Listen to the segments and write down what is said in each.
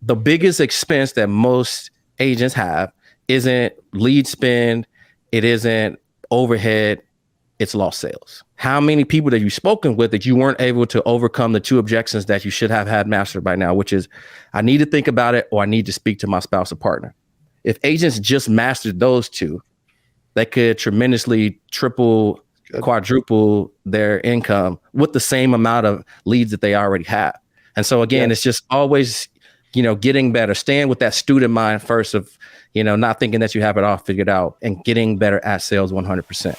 the biggest expense that most agents have isn't lead spend, it isn't overhead, it's lost sales. How many people that you've spoken with that you weren't able to overcome the two objections that you should have had mastered by now, which is I need to think about it or I need to speak to my spouse or partner. If agents just mastered those two, they could tremendously triple, quadruple their income with the same amount of leads that they already have. And so again, it's just always, getting better, staying with that student mind first of, not thinking that you have it all figured out and getting better at sales 100%.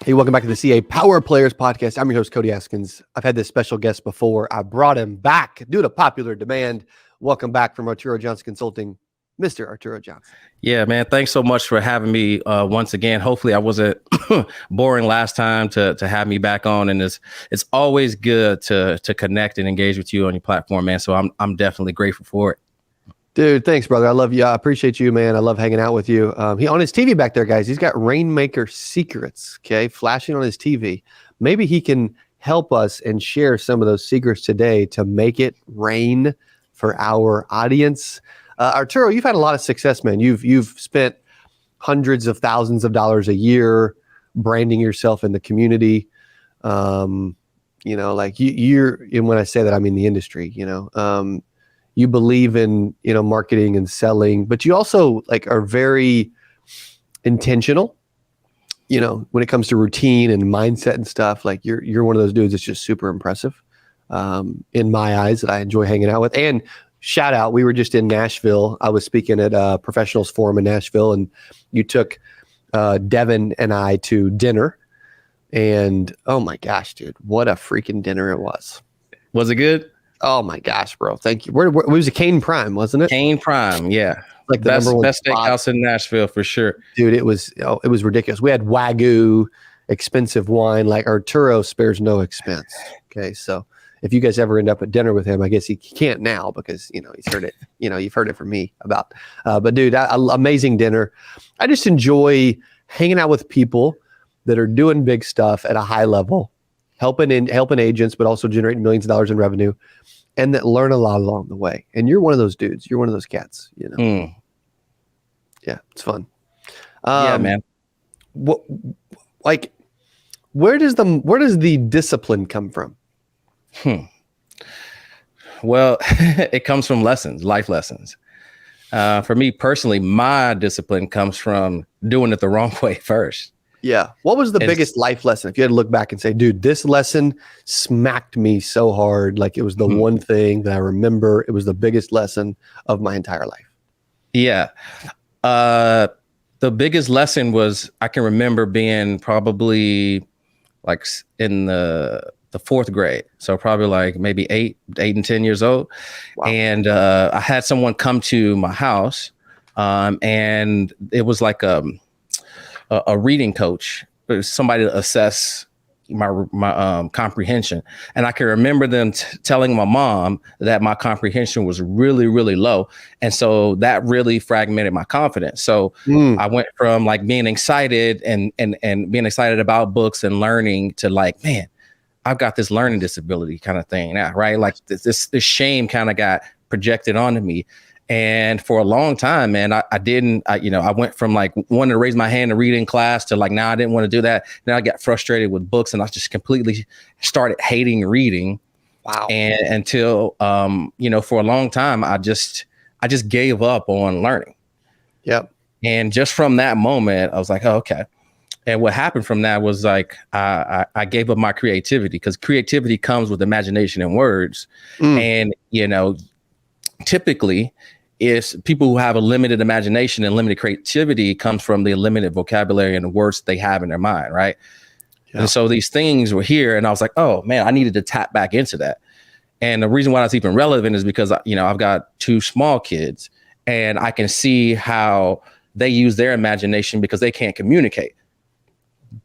Hey, welcome back to the CA Power Players Podcast. I'm your host, Cody Askins. I've had this special guest before. I brought him back due to popular demand. Welcome back from Arturo Johnson Consulting, Mr. Arturo Johnson. Yeah, man. Thanks so much for having me once again. Hopefully I wasn't boring last time to have me back on. And it's always good to connect and engage with you on your platform, man. So I'm definitely grateful for it. Dude, thanks, brother. I love you. I appreciate you, man. I love hanging out with you. He on his TV back there, guys. He's got Rainmaker secrets, okay, flashing on his TV. Maybe he can help us and share some of those secrets today to make it rain for our audience. Arturo, you've had a lot of success, man. You've spent hundreds of thousands of dollars a year branding yourself in the community. Like you're, and when I say that, I mean the industry. You believe in, marketing and selling, but you also are very intentional, when it comes to routine and mindset and stuff. Like you're one of those dudes that's just super impressive in my eyes that I enjoy hanging out with. And shout out, we were just in Nashville. I was speaking at a professionals forum in Nashville, and you took Devin and I to dinner. And oh my gosh, dude, what a freaking dinner it was. Was it good? Oh my gosh, bro! Thank you. Where it was a Cane Prime, wasn't it? Cane Prime, yeah. Like the best steakhouse in Nashville for sure, dude. It was ridiculous. We had Wagyu, expensive wine. Like Arturo spares no expense. Okay, so if you guys ever end up at dinner with him, I guess he can't now because he's heard it. You've heard it from me about. But dude, amazing dinner. I just enjoy hanging out with people that are doing big stuff at a high level, helping agents, but also generating millions of dollars in revenue, and that learn a lot along the way. And you're one of those dudes. You're one of those cats. Yeah, it's fun. Yeah, man. Where does the discipline come from? Well, it comes from life lessons. For me personally, my discipline comes from doing it the wrong way first. Yeah. What was the biggest life lesson? If you had to look back and say, dude, this lesson smacked me so hard. Like it was the one thing that I remember. It was the biggest lesson of my entire life. Yeah. The biggest lesson was I can remember being probably like in the fourth grade. So probably like maybe 8 and 10 years old. Wow. And I had someone come to my house and it was like a reading coach, somebody to assess my comprehension. And I can remember them telling my mom that my comprehension was really, really low. And so that really fragmented my confidence. So I went from like being excited and being excited about books and learning to like, man, I've got this learning disability kind of thing now, right? Like this shame kind of got projected onto me. And for a long time, man, I went from like wanting to raise my hand to read in class to like, now I didn't want to do that. Then I got frustrated with books and I just completely started hating reading. Wow. And until, for a long time, I just gave up on learning. Yep. And just from that moment, I was like, oh, okay. And what happened from that was like, I gave up my creativity because creativity comes with imagination and words. And, typically, is people who have a limited imagination and limited creativity comes from the limited vocabulary and the words they have in their mind, right? Yeah. And so these things were here, and I was like, oh man, I needed to tap back into that. And the reason why that's even relevant is because I've got 2 small kids, and I can see how they use their imagination because they can't communicate,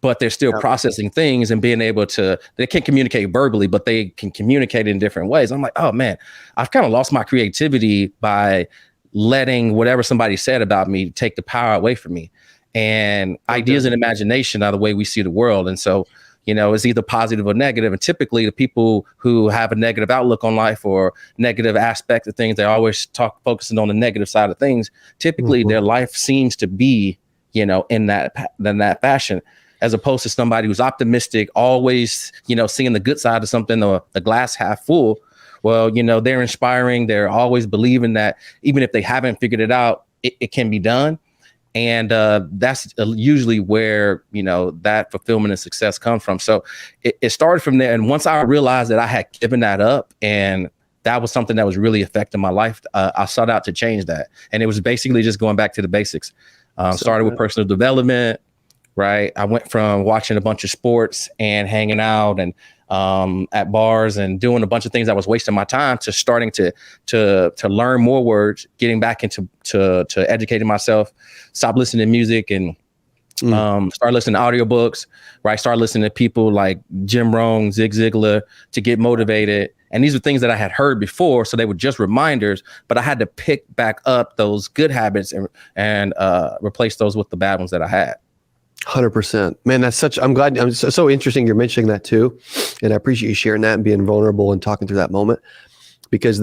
but they're still processing things and being able to. They can't communicate verbally, but they can communicate in different ways. I'm like, oh man, I've kind of lost my creativity by letting whatever somebody said about me take the power away from me. And ideas and imagination are the way we see the world. And so, it's either positive or negative. And typically the people who have a negative outlook on life or negative aspects of things, they're always focusing on the negative side of things. Typically their life seems to be, in that fashion, as opposed to somebody who's optimistic, always, seeing the good side of something or the glass half full. Well, they're inspiring. They're always believing that even if they haven't figured it out, it can be done. And that's usually where, that fulfillment and success comes from. So it started from there. And once I realized that I had given that up and that was something that was really affecting my life, I sought out to change that. And it was basically just going back to the basics. Started with personal development, right? I went from watching a bunch of sports and hanging out and at bars and doing a bunch of things that was wasting my time to starting to learn more words, getting back into to educating myself, stop listening to music and start listening to audiobooks, right? Start listening to people like Jim Rohn, Zig Ziglar to get motivated. And these are things that I had heard before, so they were just reminders, but I had to pick back up those good habits and replace those with the bad ones that I had. 100%, man. I'm glad. I'm so interesting. You're mentioning that too. And I appreciate you sharing that and being vulnerable and talking through that moment, because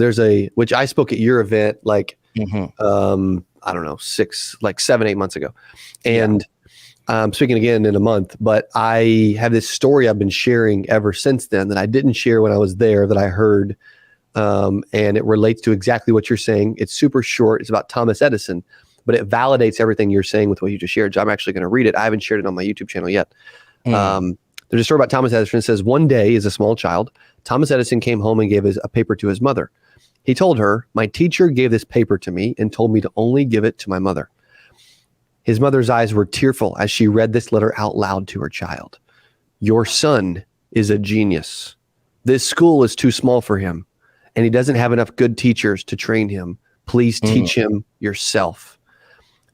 which I spoke at your event, like, I don't know, 7, 8 months ago. And I'm speaking again in a month, but I have this story I've been sharing ever since then that I didn't share when I was there, that I heard. And it relates to exactly what you're saying. It's super short. It's about Thomas Edison, but it validates everything you're saying with what you just shared. So I'm actually going to read it. I haven't shared it on my YouTube channel yet. There's a story about Thomas Edison. It says, one day as a small child, Thomas Edison came home and gave a paper to his mother. He told her, "My teacher gave this paper to me and told me to only give it to my mother." His mother's eyes were tearful as she read this letter out loud to her child. "Your son is a genius. This school is too small for him, and he doesn't have enough good teachers to train him. Please teach him yourself."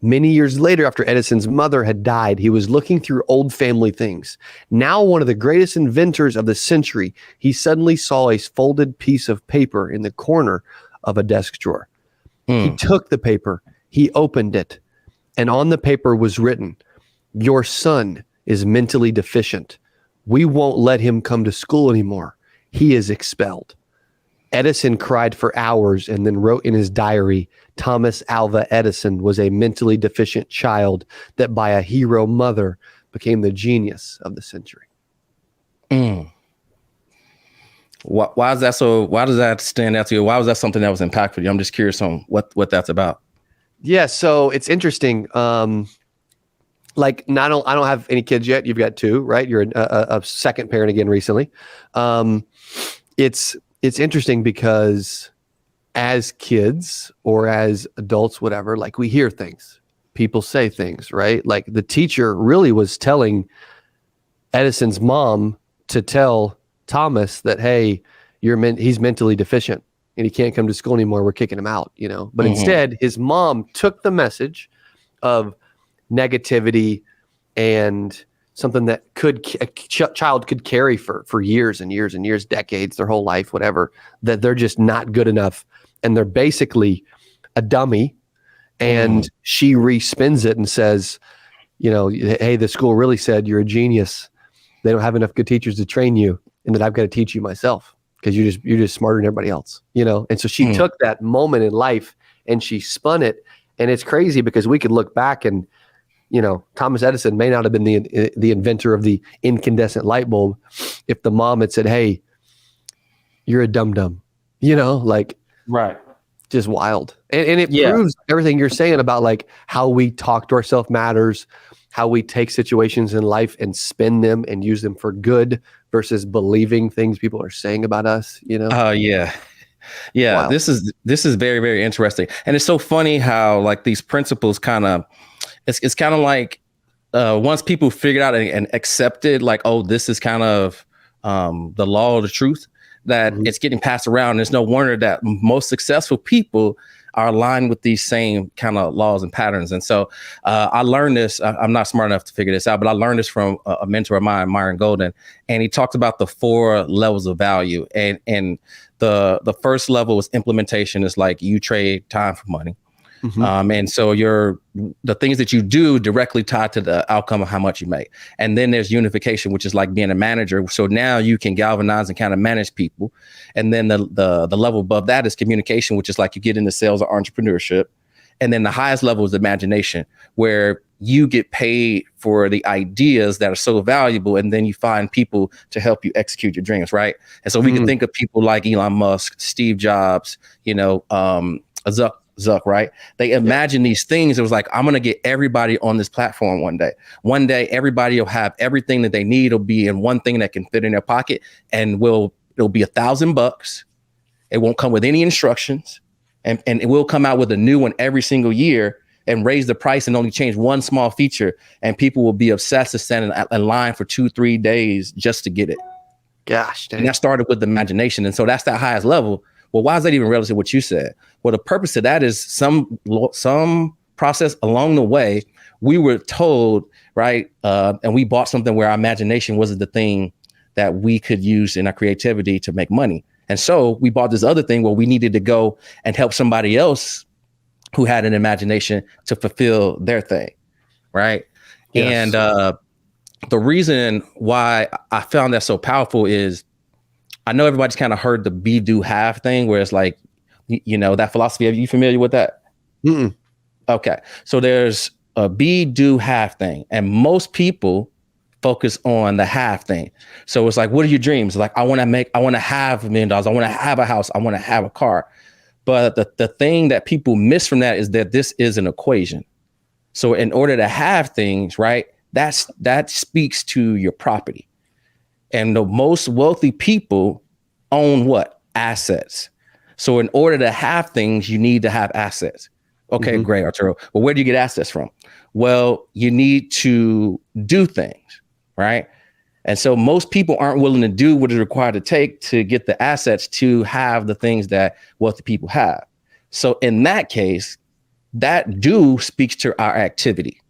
Many years later, after Edison's mother had died, he was looking through old family things. Now one of the greatest inventors of the century, he suddenly saw a folded piece of paper in the corner of a desk drawer. He took the paper, he opened it, and on the paper was written, "Your son is mentally deficient. We won't let him come to school anymore. He is expelled." Edison cried for hours and then wrote in his diary, "Thomas Alva Edison was a mentally deficient child that by a hero mother became the genius of the century." Why is that so? Why does that stand out to you? Why was that something that was impactful to you? I'm just curious on what that's about. Yeah, so it's interesting. I don't have any kids yet. You've got 2, right? You're a second parent again recently. It's interesting because as kids or as adults, whatever, like we hear things, people say things, right? Like the teacher really was telling Edison's mom to tell Thomas that, hey, he's mentally deficient and he can't come to school anymore. We're kicking him out, But instead, his mom took the message of negativity and something that a child could carry for years and years and years, decades, their whole life, whatever, that they're just not good enough. And they're basically a dummy. And she respins it and says, hey, the school really said you're a genius. They don't have enough good teachers to train you, and that I've got to teach you myself because you're just smarter than everybody else, And so she took that moment in life and she spun it. And it's crazy because we could look back and, Thomas Edison may not have been the inventor of the incandescent light bulb if the mom had said, "Hey, you're a dum-dum," right. Just wild. And it proves everything you're saying about like how we talk to ourselves matters, how we take situations in life and spin them and use them for good versus believing things people are saying about us, Oh, yeah. Yeah. Wow. This is very, very interesting. And it's so funny how like these principles it's kind of like once people figured out and accepted like, oh, this is kind of the law of the truth, that it's getting passed around. And it's no wonder that most successful people are aligned with these same kind of laws and patterns. And so I learned this. I'm not smart enough to figure this out, but I learned this from a mentor of mine, Myron Golden. And he talked about the 4 levels of value. And the first level is implementation. Is like you trade time for money. And so the things that you do directly tied to the outcome of how much you make. And then there's unification, which is like being a manager. So now you can galvanize and kind of manage people. And then the level above that is communication, which is like you get into sales or entrepreneurship. And then the highest level is imagination, where you get paid for the ideas that are so valuable. And then you find people to help you execute your dreams. Right. And so we can think of people like Elon Musk, Steve Jobs, Zuck, right? They imagine these things. It was like, I'm going to get everybody on this platform one day. One day, everybody will have everything that they need. It'll be in one thing that can fit in their pocket, and it'll be $1,000. It won't come with any instructions, and it will come out with a new one every single year and raise the price and only change one small feature. And people will be obsessed to stand in line for 2-3 days just to get it. Gosh, dang. And that started with imagination. And so that's that highest level. Well, why is that even relative to what you said? Well, the purpose of that is some process along the way, we were told, right? And we bought something where our imagination wasn't the thing that we could use in our creativity to make money. And so we bought this other thing where we needed to go and help somebody else who had an imagination to fulfill their thing, right? Yes. And the reason why I found that so powerful is I know everybody's kind of heard the be, do, have thing, where it's like, that philosophy. Are you familiar with that? Mm-mm. Okay. So there's a be, do, have thing. And most people focus on the have thing. So it's like, what are your dreams? Like, I want to have $1 million. I want to have a house. I want to have a car. But the thing that people miss from that is that this is an equation. So in order to have things, right, that speaks to your property. And the most wealthy people own what? Assets. So in order to have things, you need to have assets. Okay, great, Arturo. Well, where do you get assets from? Well, you need to do things, right? And so most people aren't willing to do what is required to take to get the assets to have the things that wealthy people have. So in that case, that do speaks to our activity.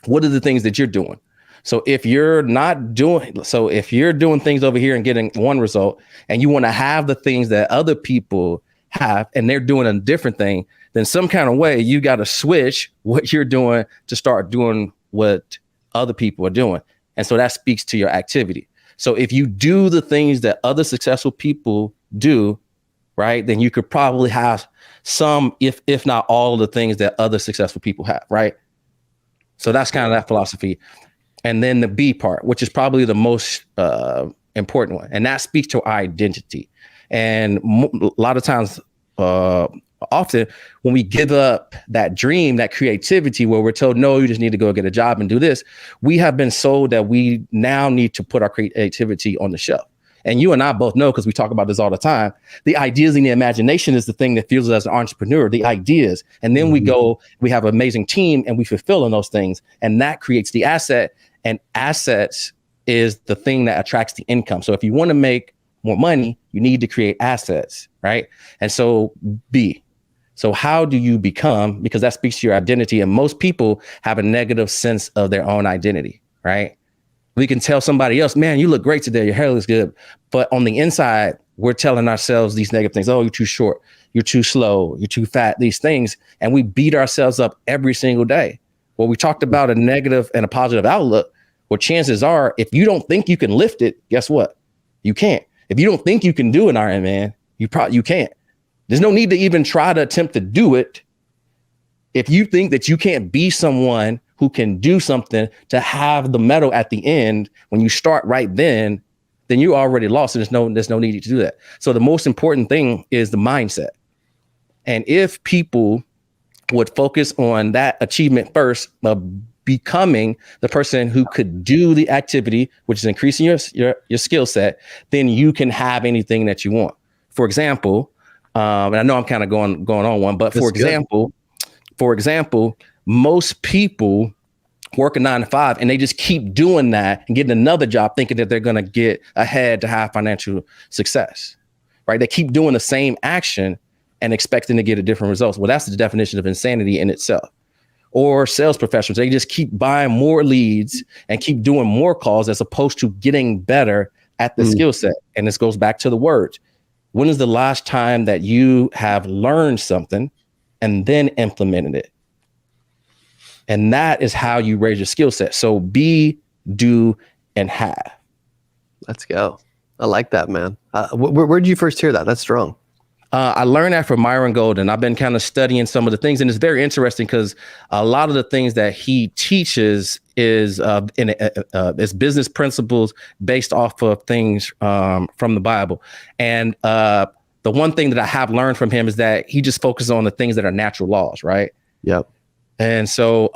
What are the things that you're doing? So if you're doing things over here and getting one result, and you want to have the things that other people have, and they're doing a different thing, then some kind of way you got to switch what you're doing to start doing what other people are doing. And so that speaks to your activity. So if you do the things that other successful people do, right, then you could probably have some, if not all of the things that other successful people have, right? So that's kind of that philosophy. And then the B part, which is probably the most important one. And that speaks to our identity. And a lot of times, often when we give up that dream, that creativity, where we're told, no, you just need to go get a job and do this, we have been sold that we now need to put our creativity on the shelf. And you and I both know, because we talk about this all the time, the ideas and the imagination is the thing that fuels us as an entrepreneur, the ideas. And then we have an amazing team and we fulfill in those things. And that creates the asset, and assets is the thing that attracts the income. So if you want to make more money, you need to create assets, right? And so B. So how do you become? Because that speaks to your identity. And most people have a negative sense of their own identity, right? We can tell somebody else, man, you look great today. Your hair looks good. But on the inside, we're telling ourselves these negative things. Oh, you're too short. You're too slow. You're too fat. These things. And we beat ourselves up every single day. Well, we talked about a negative and a positive outlook. Well, chances are, if you don't think you can lift it, guess what? You can't. If you don't think you can do an Ironman, you can't. There's no need to even try to attempt to do it. If you think that you can't be someone who can do something to have the medal at the end, when you start right then you already lost. And there's no need to do that. So the most important thing is the mindset. And if people would focus on that achievement first of becoming the person who could do the activity, which is increasing your skill set, then you can have anything that you want. For example, and I know I'm kind of going on one, but for example, most people work a 9 to 5 and they just keep doing that and getting another job thinking that they're going to get ahead to have financial success, right? They keep doing the same action and expecting to get a different results. Well, that's the definition of insanity in itself. Or sales professionals, they just keep buying more leads and keep doing more calls as opposed to getting better at the skill set. And this goes back to the words. When is the last time that you have learned something and then implemented it. And that is how you raise your skill set. So be, do, and have. Let's go. I like that, man. Where did you first hear that? That's strong. I learned that from Myron Golden. I've been kind of studying some of the things, and it's very interesting because a lot of the things that he teaches is business principles based off of things from the Bible. And the one thing that I have learned from him is that he just focuses on the things that are natural laws, right? Yep. And so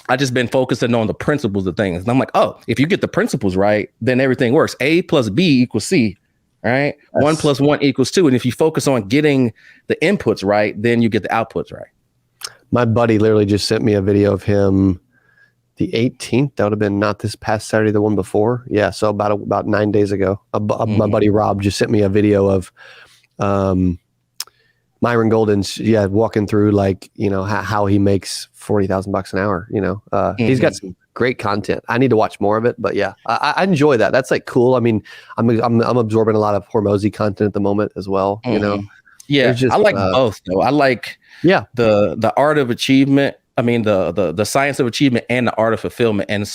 I just been focusing on the principles of things. And I'm like, oh, if you get the principles right, then everything works. A plus B equals C. Right. Yes. 1 + 1 = 2. And if you focus on getting the inputs right, then you get the outputs right. My buddy literally just sent me a video of him the 18th. That would have been not this past Saturday, the one before. Yeah. So about 9 days ago, my buddy Rob just sent me a video of Myron Golden's, walking through like, how he makes $40,000 an hour. He's got some great content. I need to watch more of it, but yeah, I enjoy that. That's like cool. I mean, I'm absorbing a lot of Hormozy content at the moment as well. Yeah, I like both though. I like the art of achievement. I mean the science of achievement and the art of fulfillment. And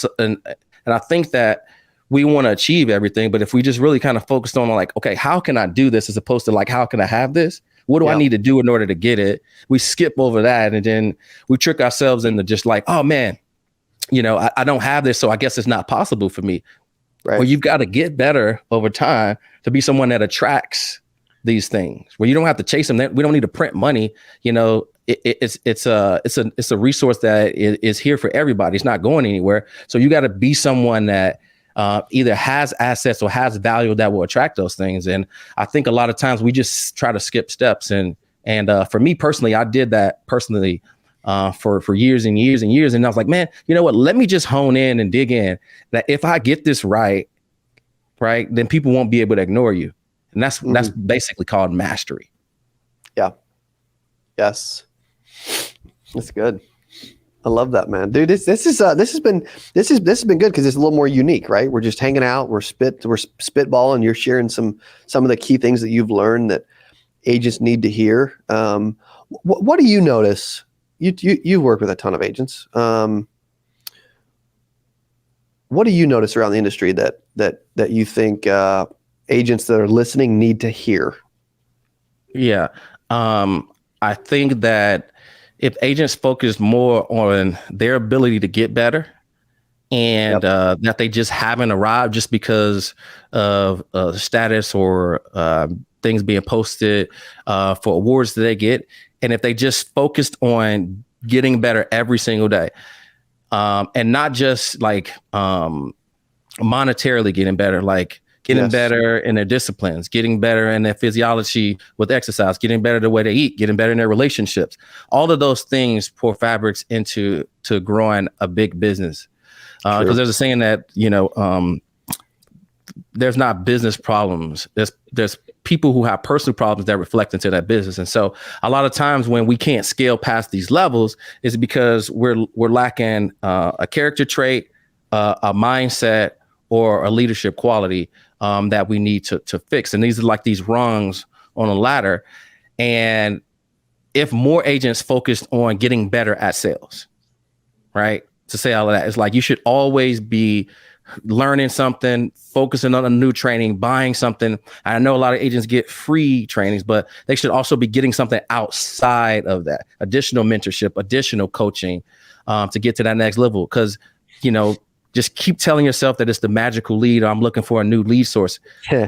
I think that we want to achieve everything, but if we just really kind of focused on like, okay, how can I do this as opposed to like, how can I have this? What do I need to do in order to get it? We skip over that and then we trick ourselves into just like, oh man, I don't have this, so I guess it's not possible for me. Right. Well, you've got to get better over time to be someone that attracts these things where you don't have to chase them. We don't need to print money. It's a resource that is here for everybody. It's not going anywhere. So you got to be someone that either has assets or has value that will attract those things. And I think a lot of times we just try to skip steps. And for me personally, I did that personally for years and years and years. And I was like, man, you know what? Let me just hone in and dig in that if I get this right, then people won't be able to ignore you. And that's basically called mastery. Yeah. Yes. That's good. I love that, man. Dude, this has been good because it's a little more unique, right? We're just hanging out, we're spitballing, you're sharing some of the key things that you've learned that agents need to hear. What do you notice? You work with a ton of agents. What do you notice around the industry that you think agents that are listening need to hear? Yeah. I think that if agents focus more on their ability to get better and that they just haven't arrived just because of status or things being posted for awards that they get. And if they just focused on getting better every single day and not just like monetarily getting better, like getting better in their disciplines, getting better in their physiology with exercise, getting better the way they eat, getting better in their relationships. All of those things pour fabrics into growing a big business. Because there's a saying that, there's not business problems. There's people who have personal problems that reflect into that business. And so a lot of times when we can't scale past these levels is because we're lacking a character trait, a mindset, or a leadership quality that we need to fix. And these are like these rungs on a ladder. And if more agents focused on getting better at sales, right? To say all of that, it's like you should always be learning something, focusing on a new training, buying something. I know a lot of agents get free trainings, but they should also be getting something outside of that, additional mentorship, additional coaching to get to that next level. Because, just keep telling yourself that it's the magical lead, or I'm looking for a new lead source,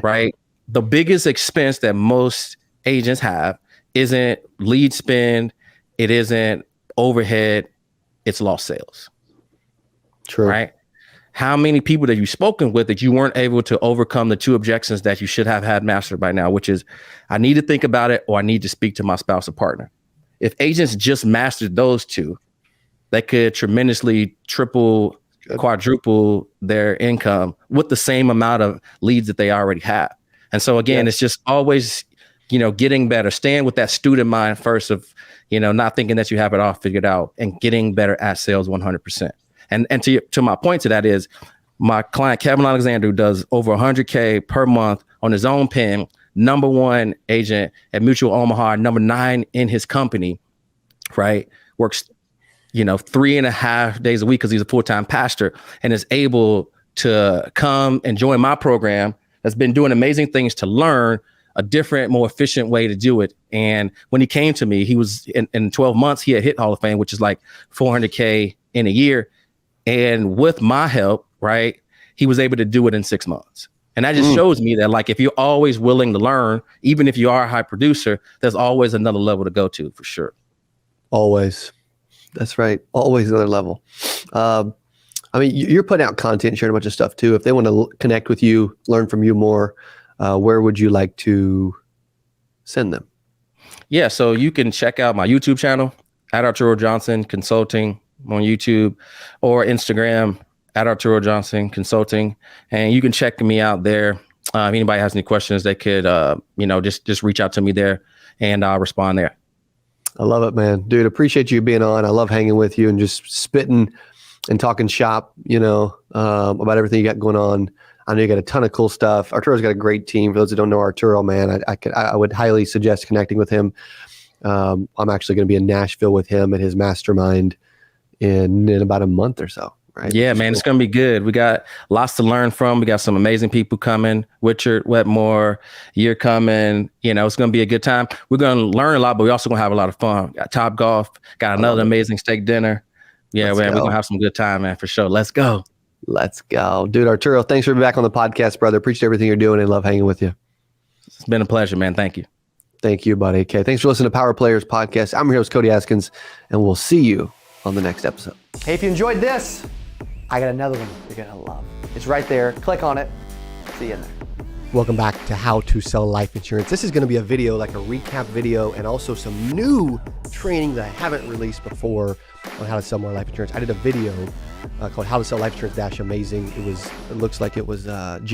right? The biggest expense that most agents have isn't lead spend. It isn't overhead. It's lost sales. True. Right? How many people that you've spoken with that you weren't able to overcome the two objections that you should have had mastered by now, which is I need to think about it or I need to speak to my spouse or partner. If agents just mastered those two, they could tremendously quadruple their income with the same amount of leads that they already have. And so again, it's just always, getting better, staying with that student mind first of, not thinking that you have it all figured out and getting better at sales 100%. And to my point to that is my client, Kevin Alexander, who does over 100K per month on his own pen, #1 agent at Mutual Omaha, #9 in his company. right? Works, 3.5 days a week because he's a full-time pastor and is able to come and join my program that's been doing amazing things to learn a different, more efficient way to do it. And when he came to me, he was in 12 months, he had hit Hall of Fame, which is like $400K in a year. And with my help, right, he was able to do it in 6 months. And that just shows me that, like, if you're always willing to learn, even if you are a high producer, there's always another level to go to, for sure. Always. That's right. Always another level. I mean, you're putting out content, sharing a bunch of stuff too. If they want to connect with you, learn from you more, where would you like to send them? Yeah, so you can check out my YouTube channel at Arturo Johnson Consulting on YouTube, or Instagram at Arturo Johnson Consulting, and you can check me out there. If anybody has any questions, they could, just reach out to me there, and I'll respond there. I love it, man. Dude, appreciate you being on. I love hanging with you and just spitting and talking shop, about everything you got going on. I know you got a ton of cool stuff. Arturo's got a great team. For those that don't know Arturo, man, I would highly suggest connecting with him. I'm actually going to be in Nashville with him at his mastermind in about a month or so. Right? Yeah, man, it's going to be good. We got lots to learn from. We got some amazing people coming. Richard Wetmore, you're coming. It's going to be a good time. We're going to learn a lot, but we're also going to have a lot of fun. Got Top Golf, got another amazing steak dinner. Yeah, man, we're going to have some good time, man, for sure. Let's go. Let's go. Dude, Arturo, thanks for being back on the podcast, brother. Appreciate everything you're doing and love hanging with you. It's been a pleasure, man. Thank you. Thank you, buddy. Okay, thanks for listening to Power Players Podcast. I'm your host, Cody Askins, and we'll see you on the next episode. Hey, if you enjoyed this, I got another one you're going to love. It's right there. Click on it. See you in there. Welcome back to How to Sell Life Insurance. This is going to be a video, like a recap video, and also some new training that I haven't released before on how to sell more life insurance. I did a video called How to Sell Life Insurance - Amazing. It looks like it was